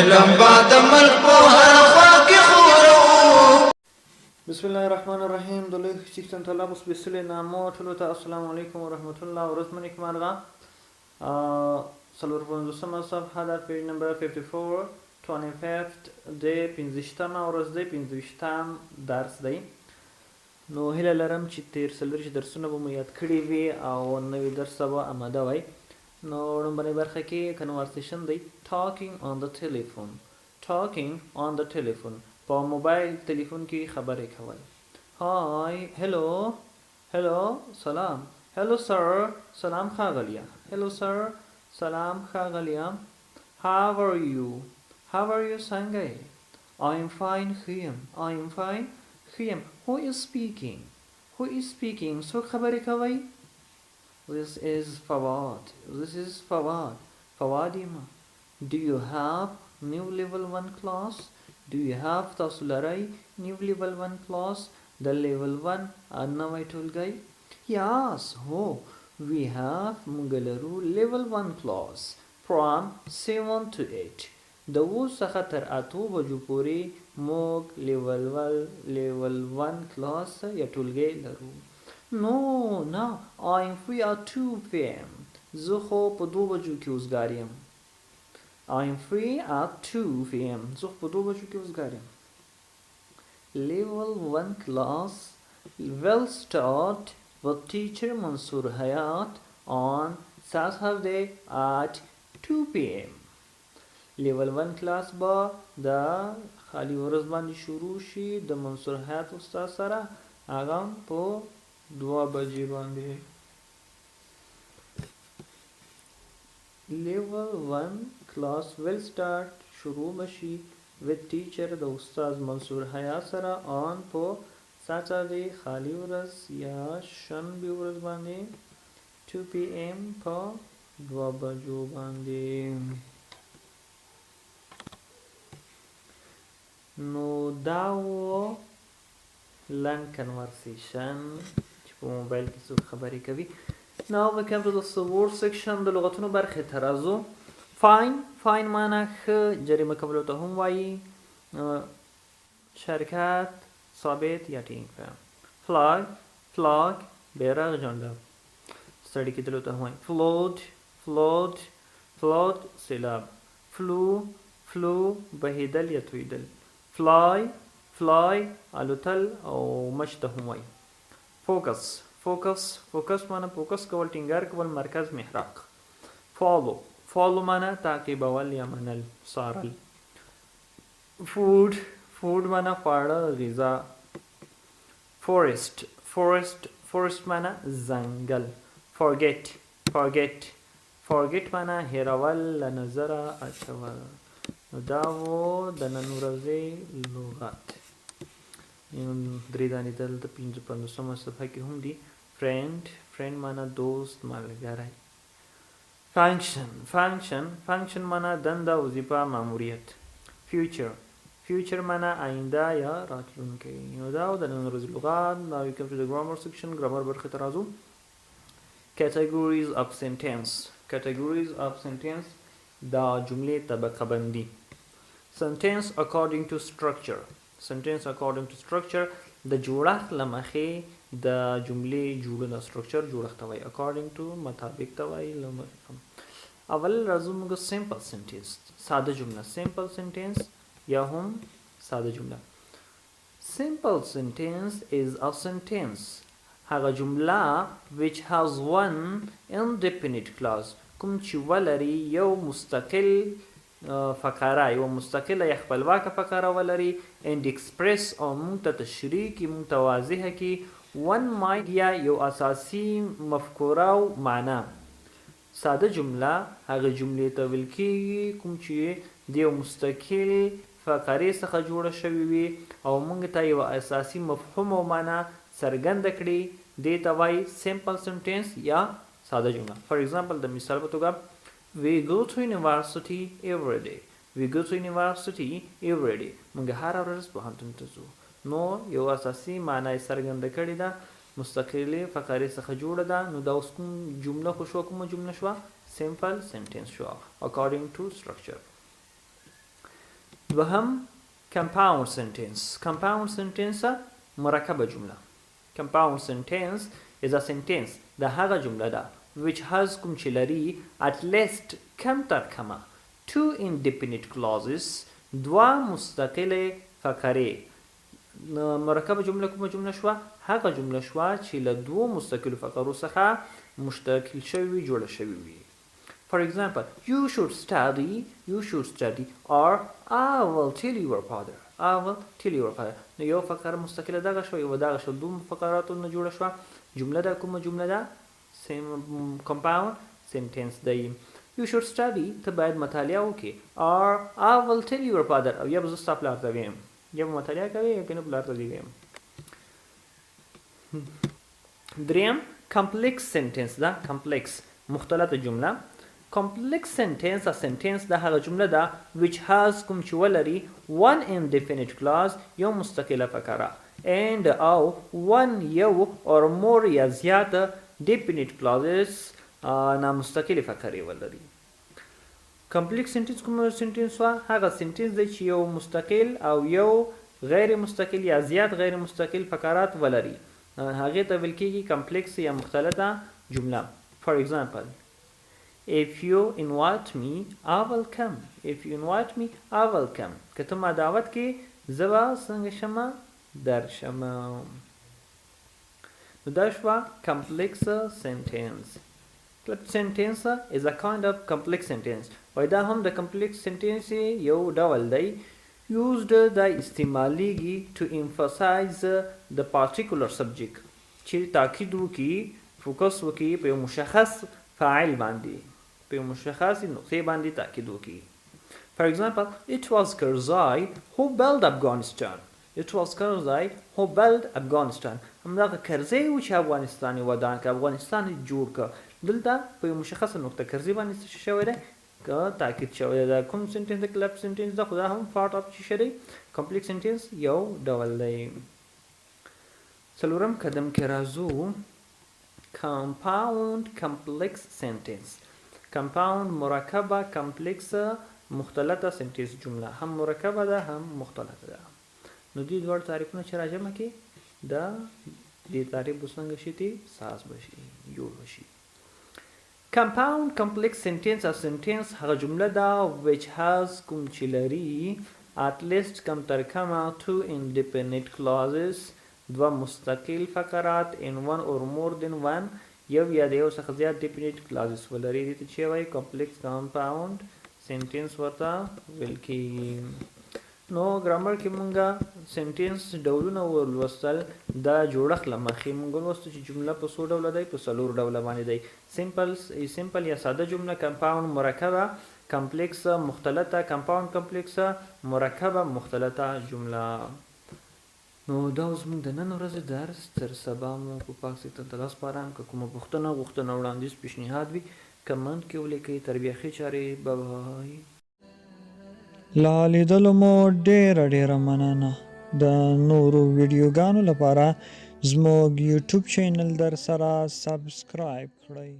علم بعد ملک په هر خوا کې خورو. بسم الله الرحمن الرحیم. د لوی سیکشن طلاب سپیشلی نامو ټولو ته السلام علیکم ورحمت الله. ورځ مو نیکمرغه. څلور پنځوسمه صفحه ده، پیج نمبر 54 25 د 15مه ورځ دی، 15 درس دی. نو هیله لرم چې تیر څلوېښت درسونه به مو یاد کړي وي او نوي درس ته به اماده وئ. نو لومړنۍ برخه کې کنورسیشن دی. ټاکینګ آن د ټلیفون. ټاکینګ آن د ټلیفون، په موبایل تلیفون کې خبرې کول. هاي، هلو، هلو، سلام، هلو سر، سلام ښاغلیه، هلو سر، سلام ښاغلیه. How are you? How are you څنګه یې؟ I'm fine ښه یم. I'm fine ښه یم. Who is speaking? Who is speaking? څوک خبرې کوئ؟ This is Fawad. This is Fawad. Fawad یم. Do you have new level 1 class? Do you have تاسو لرئ new level 1 class؟ د level 1 نوی ټولګی. Yes, هو. We have موږ لرو level 1 class from 7 to 8. د 7 څخه تر 8 بجو پورې موږ level 1 class یا ټولګی لرو. No, I'm free at 2 p.m. زه خو په 2 بجو کې وزګار یم. I'm free at 2 p.m. زه په 2 بجو کې وزګار یم. Level 1 class will start with teacher Mansoor Hayat on Saturday at 2 p.m. Level 1 class با د خالی ورځ باندې شروع شي د منصور حیات استاد سره، هغه په 2 بجې باندې. Level 1 class will start شروع بشي with teacher د استاد منصور حیات سره on په Saturday خالی ورځ یا شنبه ورځ باندې 2 p.m. په 2 بجو باندې. نو دا و لنډ کنورسیشن چې په موبایل کې څوک خبرې کوي. Now we come to the word section. د لغتونو برخې ته راځو. فاین معنی ښه، جریمه کولو ته هم وایي، شرکت، ثابت یا ټینګ کړه. فلاګ بیرغ، جنډه، ستړي کېدلو ته هم وایي. فلوډ سیلاب. فلو بهیدل یا تویدل. فلای الوتل او مچ ته هم وایي. فوکس معنی فوکس کول، ټینګار کول، مرکز، محراق. فالو معنی تعقیبول یا منل، څارل. فود معنی خواړه، غذا. فورست معنی ځنګل. فورګیټ معنی هیرول، له نظره اچول. نو دا و د نن ورځې لغت. 3 دانې دلته 55مه صفحه کې هم دي. فرینډ معنی دوست، ملګری. فنکشن معنی دنده، وظیفه، ماموریت. فیوچر معنی آینده یا راتلونکی. نو دا و د نن ورځې لغات. Now we come to the grammar section. ګرامر برخې ته راځو. Categories of sentence. دا جملې طبقه بندي. Sentence according to structure. د جوړښت له مخې د جملې جوړونه، structure جوړښت ته وایي. according to مطابق ته وایي. اول راځو موږ simple sentence، ساده جمله. simple sentence یا هم ساده جمله. simple sentence is a sentence، هغه جمله which has one indefinite clause، کوم چې ولري یو مستقل فقره، یو مستقله یا خپلواکه فقره ولري. and express او مونږ ته تشریح کی، مونږ ته واضحه کی one idea، یو اساسی مفکوره او معنا. ساده جمله هغه جملې ته ویل کیږي کوم چې د یو مستقل فقرې څخه جوړه شوې وي او مونږ ته یو اساسی مفهوم او معنا څرګنده کړي. دې ته وایي simple sentence یا ساده جمله. for example د مثال په توګه we go to university every day. مونږ هر ورځ پوهنتون ته ځو. نو یو اساسي معنا یې څرګنده کړې ده، مستقلې فقرې څخه جوړه ده. نو دا اوس کوم جمله خو شوه، کومه جمله شوه؟ simple sentence شوه according to structure. دوهم compound sentence. compound sentence مرکب جمله. compound sentence is a sentence د هغه جمله ده which has کوم چې لري at least کم تر کمه two indefinite clauses دوه مستقلې فقرې. مرکب جمله کومه جمله شوه؟ هغه جمله شوه چې له دوو مستقلو فقرو څخه مشتقل شوي جوړه شوي وي. For example, you should study or I will tell your father. نو یو فقره مستقله دغه شو، یو دغه شو، دوه فقراتو نه جوړه شوه. جمله ده کومه جمله ده؟ compound sentence دی. You should study ته باید مطالعه وکړې or I will tell your father او یا به زه ستا پلار ته ویم. یا به مطالعه کوې یا که نه پلار ته دې ویم. دریم complex sentence ده. complex مختلطه جمله. complex sentence a sentence ده هغه جمله ده which has کوم چې ولري one indefinite clause یو مستقله فقره and او one یو or more یا زیاته definite clauses نامستقلې فقرې ولري. complex sentence کوم sentence وا؟ هغه sentence دی چې یو مستقل او یو غیر مستقل یا زیات غیر مستقل فقرات ولري. هغې ته ویل کېږي complex یا مختلطه جمله. for example, if you invite me I will come. که ته ما دعوت کې زه به څنګه شمه؟ درشمه. نو دا شوه complex sentence. sentence is a kind of complex sentence. وای دا هم د complex sentence یو ډول دی. used دا استعمالیږي to emphasize the particular subject چې تاکید وکړي، فوکس وکړي په یو مشخص فاعل باندې، په یو مشخص نقطې باندې تاکید وکړي. For example, it was Karzai who built Afghanistan. همدغه کرزی و چې افغانستان یې ودان که، افغانستان یې جوړ که. دلته په یو مشخصه نقطه کرزی باندې څه شوی دی؟ که تاکید شوی دی. دا کوم سنټنس دی؟ کلب سنټنس ده، خو دا هم پارټ اف څه دی؟ کمپلیکس سنټنس یو ډول دی. څلورم قدم کې راځو compound complex sentence. compound مرکبه، کمپلیکس مختلطه سنټنس جمله، هم مرکبه ده هم مختلطه ده. نو دې دوړ تعریفونه چې راجمع کې دا دې تعریف به څنګه شي؟ تی ساز بشي، جوړ بشي. compound complex sentence a sentence هغه جمله ده which has کوم چې لري at least کم تر کمه two independent clauses دوه مستقل فقرات in one or more than one یو یا د یو څخه زیات definite clauses ولري. دې ته چې وایي complex compound sentence ورته ویل کېږي. نو ګرامر کې مونږه سنټنس ډولونه ولوستل. دا جوړښت له مخې مونږ ولوستو چې جمله په څو ډوله دی؟ په څلور ډوله باندې دی. سمپل یا ساده جمله، کمپاوند مرکبه، کمپلیکس مختلطه، کمپاوند کمپلیکس مرکبه مختلطه جمله. نو دا اوس مونږ د نن ورځې درس تر سبا مو په پاک سیستم ته سپارم. که کومه پوښتنه وړاندیز پیشنهاد وي کمنټ کې ولیکئ. تر بیا ښې چارې. بای. لا لیدلو مو ډیره مننه. د نورو ویډیوګانو لپاره زموږ یوټیوب چینل در سره سبسکرایب کړئ.